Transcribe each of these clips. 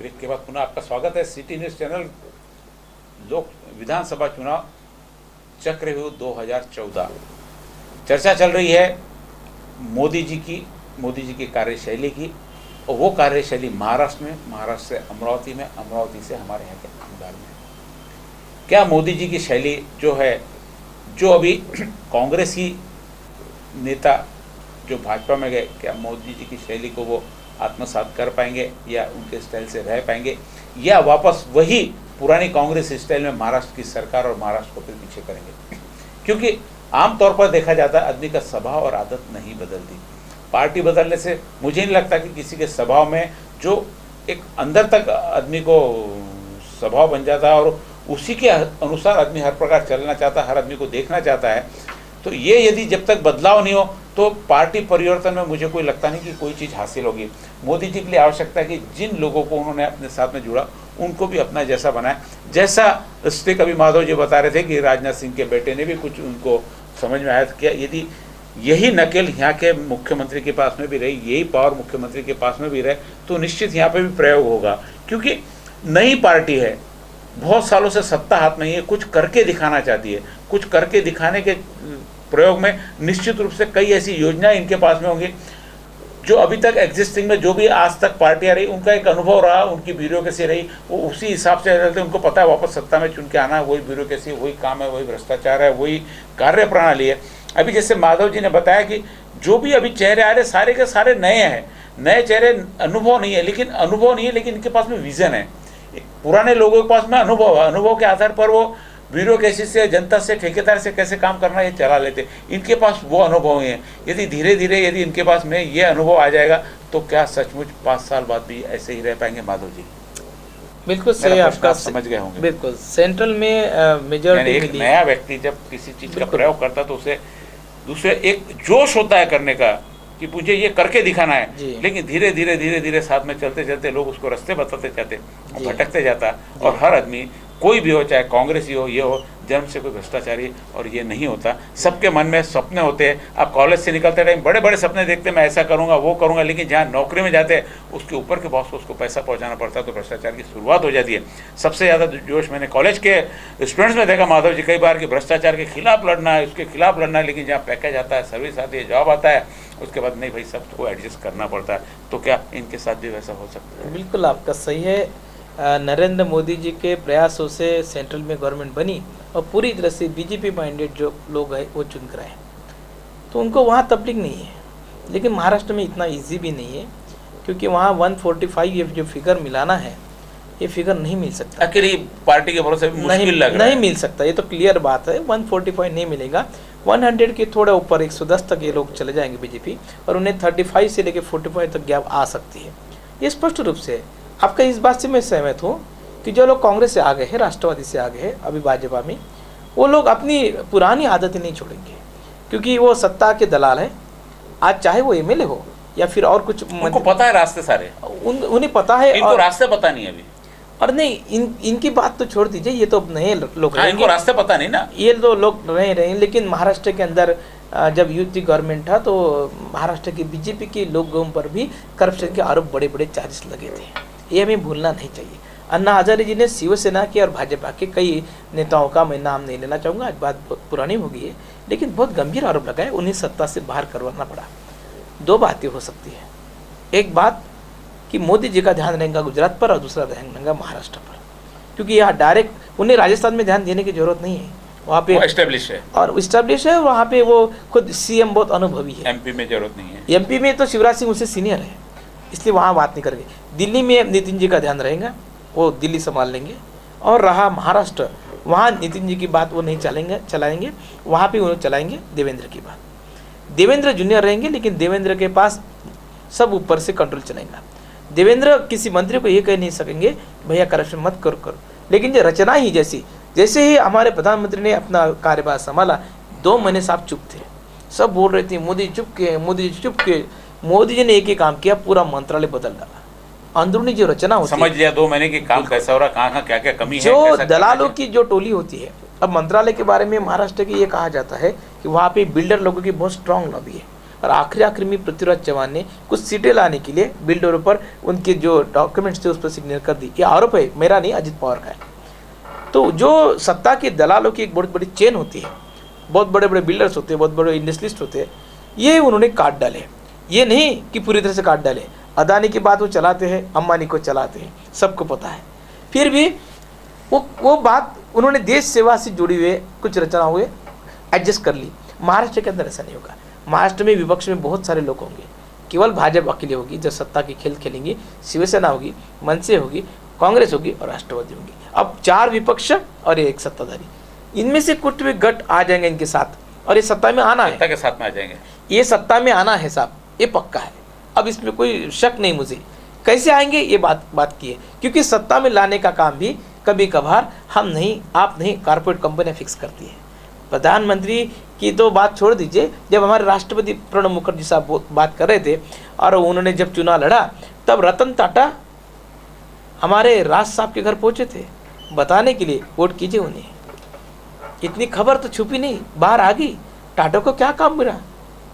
Break के बाद पुनः आपका स्वागत है सिटी न्यूज़ चैनल। लोक विधानसभा चुनाव चक्रव्यूह 2014 चर्चा चल रही है मोदी जी की कार्यशैली की, और वो कार्यशैली महाराष्ट्र से अमरावती में, अमरावती से हमारे यहाँ के अंबाला में। क्या मोदी जी की शैली जो है, जो अभी कांग्रेसी नेता जो भाजपा में गए, क्या मोदी जी की शैली को वो आत्मसात कर पाएंगे या उनके स्टाइल से रह पाएंगे, या वापस वही पुरानी कांग्रेस स्टाइल में महाराष्ट्र की सरकार और महाराष्ट्र को फिर पीछे करेंगे? क्योंकि आमतौर पर देखा जाता है आदमी का स्वभाव और आदत नहीं बदलती। पार्टी बदलने से मुझे नहीं लगता कि किसी के स्वभाव में जो एक अंदर तक आदमी को स्वभाव बन जाता है और उसी के अनुसार आदमी हर प्रकार चलना चाहता है, हर आदमी को देखना चाहता है, तो ये यदि जब तक बदलाव नहीं हो तो पार्टी परिवर्तन में मुझे कोई लगता नहीं कि कोई चीज़ हासिल होगी। मोदी जी के लिए आवश्यकता है कि जिन लोगों को उन्होंने अपने साथ में जुड़ा उनको भी अपना जैसा बनाए। जैसा रिश्ते कभी माधव जी बता रहे थे कि राजनाथ सिंह के बेटे ने भी कुछ उनको समझ में आया था, क्या यदि यही नकेल यहाँ के मुख्यमंत्री के पास में भी रही, यही पावर मुख्यमंत्री के पास में भी रहे, तो निश्चित यहाँ पे भी प्रयोग होगा। क्योंकि नई पार्टी है, बहुत सालों से सत्ता हाथ में ही है, कुछ करके दिखाना चाहती है। कुछ करके दिखाने के प्रयोग में निश्चित रूप से कई ऐसी योजनाएं इनके पास में होंगी जो अभी तक एग्जिस्टिंग में जो भी आज तक पार्टियां रही उनका एक अनुभव रहा, उनकी ब्यूरोक्रेसी रही, वो उसी हिसाब से रहते, उनको पता है वापस सत्ता में चुन के आना है, वही ब्यूरोक्रेसी, वही काम है, वही भ्रष्टाचार है, वही कार्य प्रणाली है। अभी जैसे माधव जी ने बताया कि जो भी अभी चेहरे आ रहे सारे के सारे नए हैं, नए चेहरे, अनुभव नहीं है, लेकिन इनके पास में विजन है। पुराने लोगों के पास में अनुभव है, अनुभव के आधार पर वो ब्यूरोक्रेसी से, जनता से, ठेकेदार से कैसे काम करना ये चला लेते, इनके पास वो अनुभव ही है। यदि धीरे धीरे यदि इनके पास में ये अनुभव आ जाएगा तो क्या सचमुच 5 साल बाद भी ऐसे ही रह पाएंगे माधव जी? बिल्कुल सही, आपका समझ गए होंगे। बिल्कुल सेंट्रल में मेजॉरिटी एक नया व्यक्ति जब किसी चीज का प्रयोग करता तो उसे दूसरे एक जोश होता है करने का कि मुझे ये करके दिखाना है, लेकिन धीरे धीरे साथ में चलते चलते लोग उसको रास्ते बताते जाते, भटकते जाता। और हर आदमी कोई भी हो, चाहे कांग्रेसी हो, ये हो, जन्म से कोई भ्रष्टाचारी और ये नहीं होता। सबके मन में सपने होते हैं। आप कॉलेज से निकलते टाइम बड़े बड़े सपने देखते, मैं ऐसा करूँगा, वो करूँगा, लेकिन जहाँ नौकरी में जाते हैं उसके ऊपर के बॉस को उसको पैसा पहुँचाना पड़ता है, तो भ्रष्टाचार की शुरुआत हो जाती है। सबसे ज़्यादा जोश मैंने कॉलेज के स्टूडेंट्स में देखा माधव जी कई बार कि भ्रष्टाचार के खिलाफ लड़ना है, उसके खिलाफ लड़ना है, लेकिन जहाँ पैकेज आता है, सर्विस आती है, जॉब आता है, उसके बाद नहीं भाई सबको एडजस्ट करना पड़ता है। तो क्या इनके साथ भी वैसा हो सकता है? बिल्कुल आपका सही है। नरेंद्र मोदी जी के प्रयासों से सेंट्रल में गवर्नमेंट बनी और पूरी तरह से बीजेपी माइंडेड जो लोग हैं वो चुन कर आए, तो उनको वहाँ तबलीग नहीं है। लेकिन महाराष्ट्र में इतना इजी भी नहीं है, क्योंकि वहाँ 145 ये जो फिगर मिलाना है, ये फिगर नहीं मिल सकता। आखिर पार्टी के भरोसे मुश्किल लग रहा है। नहीं मिल सकता, ये तो क्लियर बात है। 145 नहीं मिलेगा, 100 के थोड़ा ऊपर 110 तक ये लोग चले जाएंगे बीजेपी, और उन्हें 35 से लेकर 45 तक गैप आ सकती है। ये स्पष्ट रूप से आपका इस बात से मैं सहमत हूँ कि जो लोग कांग्रेस से आ गए हैं, राष्ट्रवादी से आ गए हैं अभी भाजपा में, वो लोग अपनी पुरानी आदतें नहीं छोड़ेंगे, क्योंकि वो सत्ता के दलाल है। आज चाहे वो एमएलए हो या फिर और कुछ, उनको पता है रास्ते सारे, उन्हें पता है, इनको रास्ते पता नहीं अभी। और नहीं, इनकी बात तो छोड़ दीजिए, ये तो नए लोग हाँ, इनको रास्ते पता नहीं ना, ये तो लोग रहे। लेकिन महाराष्ट्र के अंदर जब यूपी गवर्नमेंट था तो महाराष्ट्र की बीजेपी के लोगों पर भी करप्शन के आरोप बड़े बड़े चार्जेस लगे थे। ये हमें भूलना नहीं चाहिए। अन्ना हजारे जी ने शिवसेना के और भाजपा के कई नेताओं का मैं नाम नहीं लेना चाहूँगा, आज बात बहुत पुरानी हो गई है, लेकिन बहुत गंभीर आरोप लगाए, उन्हें सत्ता से बाहर करवाना पड़ा। दो बातें हो सकती है, एक बात कि मोदी जी का ध्यान रहेगा गुजरात पर और दूसरा ध्यान रहेगा महाराष्ट्र पर, क्योंकि यहाँ डायरेक्ट उन्हें राजस्थान में ध्यान देने की जरूरत नहीं है, वहाँ पे एस्टेब्लिश है और इस्टेब्लिश है, वहाँ पे वो खुद सीएम बहुत अनुभवी है। एमपी में जरूरत नहीं है, एमपी में तो शिवराज सिंह उससे सीनियर है, इसलिए वहाँ बात नहीं करेंगे। दिल्ली में नितिन जी का ध्यान रहेगा, वो दिल्ली संभाल लेंगे। और रहा महाराष्ट्र, वहाँ नितिन जी की बात वो नहीं चलाएंगे, वहाँ पे वो चलाएंगे देवेंद्र की बात। देवेंद्र जूनियर रहेंगे, लेकिन देवेंद्र के पास सब ऊपर से कंट्रोल चलेगा। देवेंद्र किसी मंत्री को ये कह नहीं सकेंगे भैया करप्शन मत करो, लेकिन जो रचना ही जैसे ही हमारे प्रधानमंत्री ने अपना कार्यभार संभाला, 2 महीने साहब चुप थे, सब बोल रहे थे मोदी चुप के, मोदी जी चुप के। मोदी जी ने एक ही काम किया, पूरा मंत्रालय बदल डाला। अंदरूनी जो रचना होती समझ लिया 2 महीने की काम कैसा हो रहा, कहाँ क्या क्या कमी है, जो दलालों की जो टोली होती है। अब मंत्रालय के बारे में महाराष्ट्र की ये कहा जाता है कि वहाँ पे बिल्डर लोगों की बहुत स्ट्रांग लॉबी है, और आखिरी में पृथ्वीराज चौहान ने कुछ सीटें लाने के लिए बिल डोर पर उनके जो डॉक्यूमेंट्स थे उस पर सिग्नेचर कर दी। ये आरोप है, मेरा नहीं, अजित पवार का है। तो जो सत्ता के दलालों की एक बहुत बड़ी चेन होती है, बहुत बड़े बड़े बिल्डर्स होते हैं, बहुत बड़े इंडस्ट्रियलिस्ट होते हैं, ये उन्होंने काट डाले। ये नहीं कि पूरी तरह से काट डाले, अदानी की बात वो चलाते हैं, अंबानी को चलाते हैं, सबको पता है। फिर भी वो बात उन्होंने देश सेवा से जुड़ी हुए कुछ रचना हुए एडजस्ट कर ली। महाराष्ट्र के अंदर ऐसा नहीं होगा। महाराष्ट्र में विपक्ष में बहुत सारे लोग होंगे, केवल भाजपा अकेले होगी जो सत्ता की खेल खेलेंगी। शिवसेना होगी, मनसे होगी, कांग्रेस होगी और राष्ट्रवादी होगी। अब 4 विपक्ष और एक सत्ताधारी, इनमें से कुछ भी गट आ जाएंगे इनके साथ और ये सत्ता में आना है, सत्ता के साथ में आ जाएंगे, ये सत्ता में आना है साहब, ये पक्का है। अब इसमें कोई शक नहीं मुझे। कैसे आएंगे ये बात की है, क्योंकि सत्ता में लाने का काम भी कभी कभार हम नहीं, आप नहीं, कारपोरेट कंपनियां फिक्स करती है। प्रधानमंत्री की तो बात छोड़ दीजिए, जब हमारे राष्ट्रपति प्रणब मुखर्जी साहब बात कर रहे थे और उन्होंने जब चुनाव लड़ा, तब रतन टाटा हमारे राज साहब के घर पहुंचे थे बताने के लिए वोट कीजिए उन्हें। इतनी खबर तो छुपी नहीं, बाहर आ गई। टाटा को क्या काम मिला,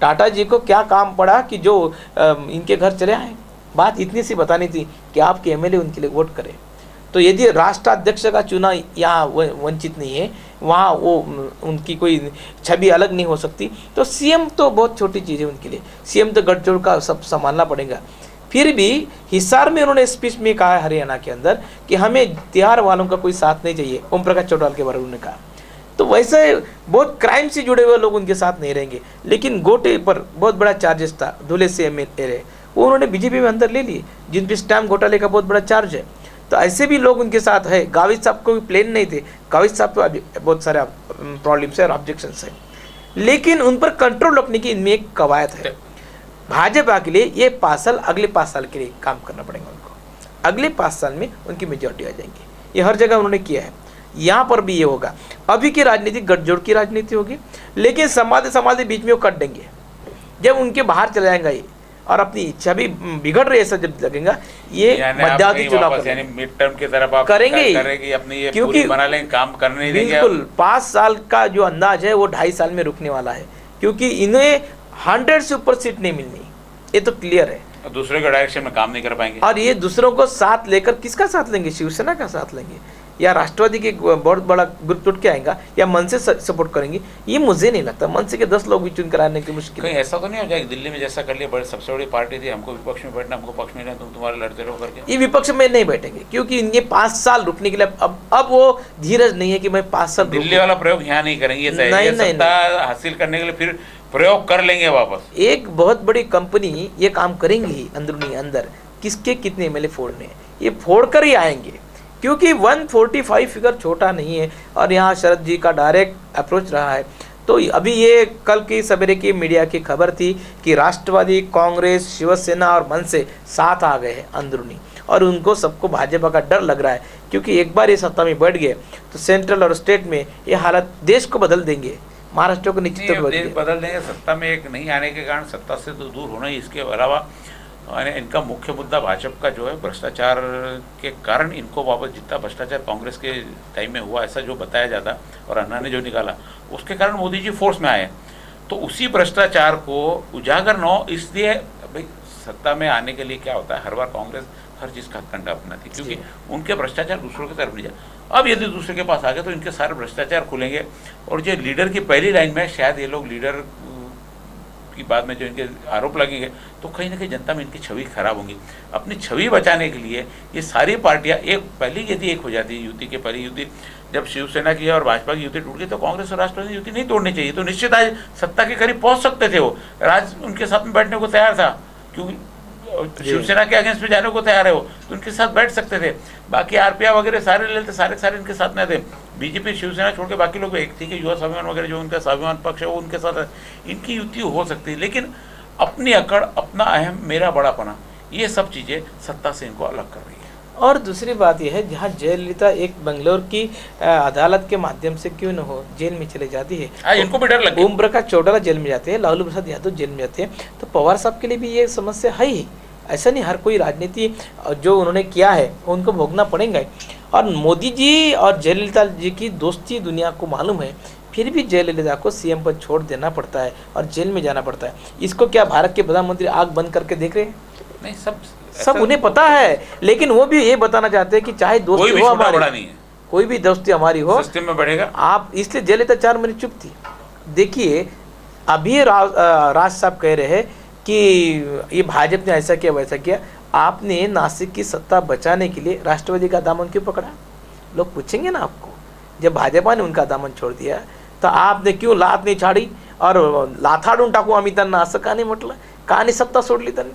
टाटा जी को क्या काम पड़ा कि जो इनके घर चले आए। बात इतनी सी बतानी थी कि आपके एमएलए उनके लिए वोट करें। तो यदि राष्ट्राध्यक्ष का चुनाव यहाँ वंचित नहीं है, वहाँ वो उनकी कोई छवि अलग नहीं हो सकती, तो सीएम तो बहुत छोटी चीज़ है उनके लिए। सीएम तो गठजोड़ का सब संभालना पड़ेगा। फिर भी हिसार में उन्होंने स्पीच में कहा हरियाणा के अंदर कि हमें तिहाड़ वालों का कोई साथ नहीं चाहिए, ओम प्रकाश चौटाल के बारे में उन्होंने कहा। तो वैसे बहुत क्राइम से जुड़े हुए लोग उनके साथ नहीं रहेंगे, लेकिन गोटे पर बहुत बड़ा चार्जेस था, धुले से एमएलए रहे, वो उन्होंने बीजेपी में अंदर ले लिए, जिन पे स्टैम्प घोटाले का बहुत बड़ा चार्ज है। तो ऐसे भी लोग उनके साथ है। गावित साहब को भी प्लेन नहीं थे, गावित साहब को बहुत सारे प्रॉब्लम्स है और ऑब्जेक्शंस है, लेकिन उन पर कंट्रोल रखने की इनमें एक कवायद है। भाजपा के लिए ये 5 साल, अगले 5 साल के लिए काम करना पड़ेगा उनको। अगले 5 साल में उनकी मेजॉरिटी आ जाएंगी। ये हर जगह उन्होंने किया है, यहाँ पर भी ये होगा। अभी की राजनीति गठजोड़ की राजनीति होगी, लेकिन समाधि बीच में वो कट देंगे। जब उनके बाहर चला जाएगा ये और अपनी इच्छा भी बिगड़ रही है, ऐसा जब लगेगा, ये मध्यावधि चुनाव मिड टर्म की तरफ आप करेंगे अपनी ये क्योंकि बना लेंगे, काम करने नहीं देंगे। बिल्कुल 5 साल का जो अंदाज है वो 2.5 साल में रुकने वाला है, क्योंकि इन्हें 100 से ऊपर सीट नहीं मिलनी, ये तो क्लियर है। दूसरे के डायरेक्शन में काम नहीं कर पाएंगे और ये दूसरों को साथ लेकर किसका साथ लेंगे, शिवसेना का साथ लेंगे या राष्ट्रवादी के बहुत बड़ा ग्रुप टूट के आएगा या मन से सपोर्ट करेंगे, ये मुझे नहीं लगता। मन से के 10 लोग भी चुन कर आने की मुश्किल। कहीं ऐसा तो नहीं हो जाएगा दिल्ली में जैसा कर लिया, सबसे बड़ी पार्टी थी, हमको विपक्ष में बैठना, हमको पक्ष में रहना, तुम तुम्हारे लड़ते रहो करके। ये विपक्ष में नहीं बैठेंगे, क्योंकि इनके 5 साल रुकने के लिए अब वो धीरज नहीं है कि मैं 5 साल। दिल्ली वाला प्रयोग यहाँ नहीं करेंगे, सत्ता हासिल करने के लिए फिर प्रयोग कर लेंगे वापस। एक बहुत बड़ी कंपनी ये काम करेंगी ही अंदरूनी अंदर, किसके कितने एमएलए फोड़ने, ये फोड़ कर ही आएंगे, क्योंकि 145 फिगर छोटा नहीं है। और यहाँ शरद जी का डायरेक्ट अप्रोच रहा है। तो अभी ये कल की सवेरे की मीडिया की खबर थी कि राष्ट्रवादी, कांग्रेस, शिवसेना और मनसे साथ आ गए हैं अंदरूनी, और उनको सबको भाजपा का डर लग रहा है, क्योंकि एक बार ये सत्ता में बैठ गए तो सेंट्रल और स्टेट में ये हालत देश को बदल देंगे, महाराष्ट्र को निश्चित बदल देंगे। सत्ता में एक नहीं आने के कारण सत्ता से तो दूर होना ही, इसके अलावा इनका मुख्य मुद्दा भाजपा का जो है भ्रष्टाचार के कारण इनको वापस, जितना भ्रष्टाचार कांग्रेस के टाइम में हुआ ऐसा जो बताया जाता और अन्ना ने जो निकाला, उसके कारण मोदी जी फोर्स में आए। तो उसी भ्रष्टाचार को उजागर न हो, इसलिए भाई सत्ता में आने के लिए क्या होता है, हर बार कांग्रेस हर चीज़ का कंडा अपनाती, क्योंकि उनके भ्रष्टाचार दूसरों की तरफ नहीं जाए। अब यदि दूसरे के पास आ गए तो इनके सारे भ्रष्टाचार खुलेंगे, और जो लीडर की पहली लाइन में शायद ये लोग लीडर की बाद में जो इनके आरोप लगेंगे, तो कहीं ना कहीं जनता में इनकी छवि खराब होंगी। अपनी छवि बचाने के लिए ये सारी पार्टियां पहली यदि एक हो जाती है, युति के पहली युति जब शिवसेना की और भाजपा की युति टूट गई, तो कांग्रेस और राष्ट्रवादी युति नहीं तोड़नी चाहिए, तो निश्चित आज सत्ता के करीब पहुंच सकते थे वो। राज उनके साथ में बैठने को तैयार था, क्योंकि शिवसेना के अगेंस्ट में जाने को तैयार है वो, तो उनके साथ बैठ सकते थे। बाकी आरपीआई वगैरह सारे लेते, सारे इनके साथ में थे। बीजेपी शिवसेना छोड़ के बाकी लोग, एक थी कि युवा स्वाभिमान वगैरह जो उनका स्वाभिमान पक्ष है वो उनके साथ है, इनकी युति हो सकती है। लेकिन अपनी अकड़, अपना अहम, मेरा बड़ापना, ये सब चीज़ें सत्ता से इनको अलग कर रही है। और दूसरी बात यह है, जहाँ जयललिता एक बेंगलोर की अदालत के माध्यम से क्यों न हो जेल में चले जाती है, इनको भी डर लग गया। ओम प्रकाश चौटाला जेल में जाते हैं, लालू प्रसाद यादव जेल में जाते हैं, तो पवार साहब के लिए भी ये समस्या है ही। ऐसा नहीं, हर कोई राजनीति जो उन्होंने किया है उनको भोगना पड़ेगा। और मोदी जी और जयललिता जी की दोस्ती दुनिया को मालूम है, फिर भी जयललिता को सीएम पद छोड़ देना पड़ता है और जेल में जाना पड़ता है। इसको क्या भारत के प्रधानमंत्री आंख बंद करके देख रहे हैं? नहीं, सब उन्हें पता है, लेकिन वो भी ये बताना चाहते हैं कि चाहे दोस्ती हो हमारी, बड़ा नहीं है, कोई भी दोस्ती हमारी हो, सिस्टम में बढ़ेगा आप, इसलिए जयललिता 4 महीने चुप थी। देखिए अभी राज साहब कह रहे हैं कि ये भाजपा ने ऐसा किया वैसा किया। आपने नासिक की सत्ता बचाने के लिए राष्ट्रवादी का दामन क्यों पकड़ा? लोग पूछेंगे ना आपको। जब भाजपा ने उनका दामन छोड़ दिया तर आपने क्यों लात नाही छाडी और लाथाडून टाकू आम्ही त्यांना, असं का नाही म्हटलं? का नाही सत्ता सोडली त्यांनी?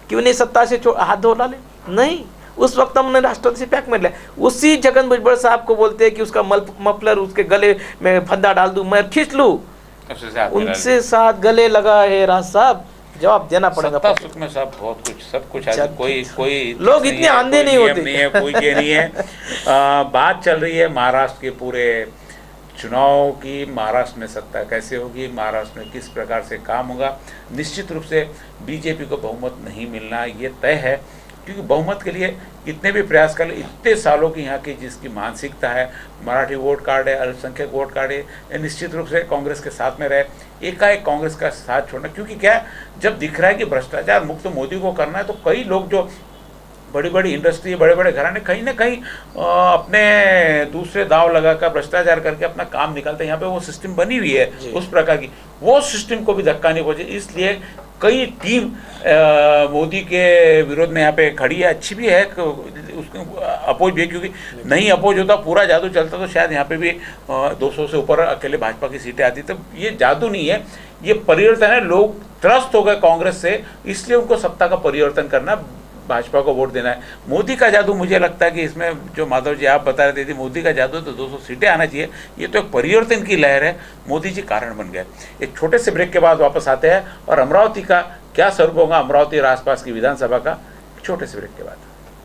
क्यों नहीं सत्ता से हाथ धो डाले? नहीं, उस वक्त हमने राष्ट्रपति से पैक मिल उसी जगन भुजबल साहब को बोलते हैं कि उसका मफलर उसके गले में फंदा डाल दूं, मैं खींच लूं, उनसे साथ गले लगा है राज साहब, जवाब देना पड़ेगा। सत्ता सुख में सब बहुत कुछ, सब कुछ है, कोई लोग इतने अंधे नहीं होते, नहीं है, कोई ये नहीं है। बात चल रही है महाराष्ट्र के पूरे चुनाव की, महाराष्ट्र में सत्ता कैसे होगी, महाराष्ट्र में किस प्रकार से काम होगा। निश्चित रूप से बीजेपी को बहुमत नहीं मिलना ये तय है, क्योंकि बहुमत के लिए कितने भी प्रयास कर ले, इतने सालों की यहाँ की जिसकी मानसिकता है, मराठी वोट कार्ड है, अल्पसंख्यक वोट कार्ड है, ये निश्चित रूप से कांग्रेस के साथ में रहे। एकाएक कांग्रेस का साथ छोड़ना, क्योंकि क्या है, जब दिख रहा है कि भ्रष्टाचार मुक्त मोदी को करना है, तो कई लोग जो बड़ी बड़ी इंडस्ट्री, बड़े बड़े घराने कहीं ना कहीं अपने दूसरे दाव लगाकर भ्रष्टाचार करके अपना काम निकालते हैं। यहाँ पे वो सिस्टम बनी हुई है उस प्रकार की, वो सिस्टम को भी धक्का नहीं पहुंचे, इसलिए कई टीम मोदी के विरोध में यहाँ पे खड़ी है। अच्छी भी है, उसको अपोज भी है, क्योंकि नहीं अपोज होता, पूरा जादू चलता तो शायद यहाँ पे भी 200 से ऊपर अकेले भाजपा की सीटें आती। तो ये जादू नहीं है, ये परिवर्तन है। लोग त्रस्त हो गए कांग्रेस से, इसलिए उनको सत्ता का परिवर्तन करना, भाजपा को वोट देना है। मोदी का जादू, मुझे लगता है कि इसमें जो माधव जी आप बता रहे थे, मोदी का जादू तो 200 सीटें आना चाहिए, ये तो एक परिवर्तन की लहर है, मोदी जी कारण बन गए। एक छोटे से ब्रेक के बाद वापस आते हैं और अमरावती का क्या स्वरूप होगा, अमरावती और आसपास की विधानसभा का, छोटे से ब्रेक के बाद।